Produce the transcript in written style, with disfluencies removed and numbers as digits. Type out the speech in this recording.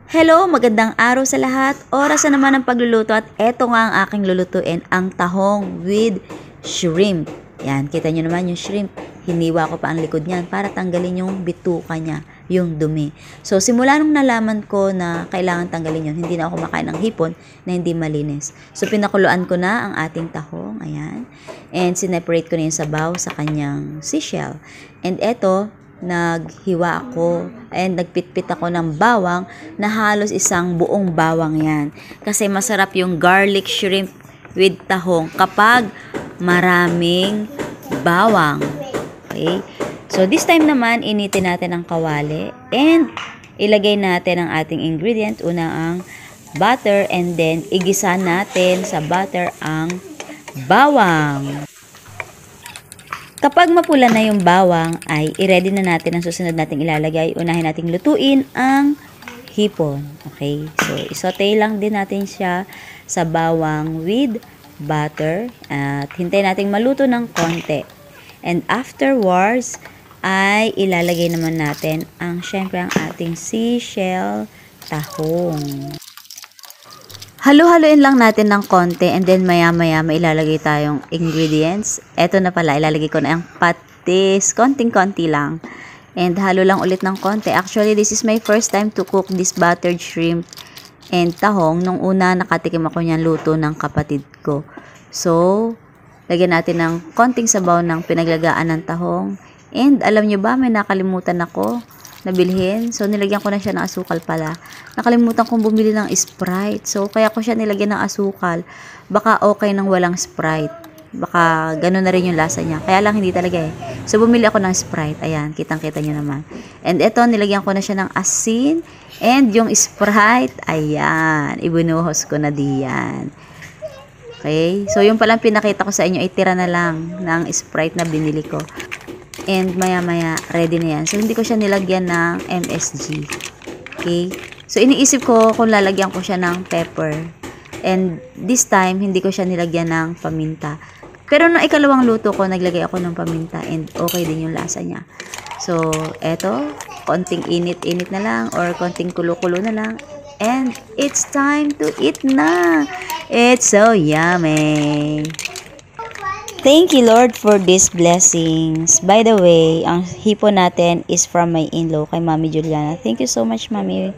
Hello, magandang araw sa lahat. Oras na naman ng pagluluto at eto nga ang aking lulutuin, ang tahong with shrimp. Yan, kita nyo naman yung shrimp. Hiniwa ko pa ang likod niyan para tanggalin yung bituka niya, yung dumi. So, simula nung nalaman ko na kailangan tanggalin yun, hindi na ako makain ng hipon na hindi malinis. So, pinakuluan ko na ang ating tahong. Ayan. And sineparate ko na yung sabaw sa kanyang seashell. And eto, naghiwa ako and nagpitpit ako ng bawang na halos isang buong bawang yan. Kasi masarap yung garlic shrimp with tahong kapag maraming bawang. Okay? So this time naman, initin natin ang kawali and ilagay natin ang ating ingredient. Una ang butter and then igisa natin sa butter ang bawang. Kapag mapula na yung bawang, ay i-ready na natin ang susunod nating ilalagay. Unahin nating lutuin ang hipon. Okay? So, isote lang din natin siya sa bawang with butter. At hintayin nating maluto ng konti. And afterwards, ay ilalagay naman natin syempre ang ating seashell tahong. Halo-haloin lang natin ng konti and then maya-maya mailalagay tayong ingredients. Eto na pala, ilalagay ko na ang patis. Konting-konti lang. And halo lang ulit ng konti. Actually, this is my first time to cook this buttered shrimp and tahong. Nung una, nakatikim ako niyan luto ng kapatid ko. So, lagyan natin ng konting sabaw ng pinaglagaan ng tahong. And alam nyo ba, may nakalimutan ako na bilhin. So, nilagyan ko na siya ng asukal pala. Nakalimutan kong bumili ng Sprite. So, kaya ko siya nilagyan ng asukal. Baka okay nang walang Sprite. Baka ganun na rin yung lasa niya. Kaya lang hindi talaga eh. So, bumili ako ng Sprite. Ayan, kitang-kita nyo naman. And ito, nilagyan ko na siya ng asin. And yung Sprite, ayan, ibunuhos ko na diyan. Okay? So, yung palang pinakita ko sa inyo, itira na lang ng Sprite na binili ko. And maya-maya, ready na yan. So, hindi ko siya nilagyan ng MSG. Okay? So, iniisip ko kung lalagyan ko siya ng pepper. And this time, hindi ko siya nilagyan ng paminta. Pero nung ikalawang luto ko, naglagay ako ng paminta. And okay din yung lasa niya. So, eto, konting init-init na lang or konting kulo-kulo na lang. And it's time to eat na! It's so yummy! Thank you, Lord, for these blessings. By the way, ang hipon natin is from my in-law, kay Mami Juliana. Thank you so much, Mami.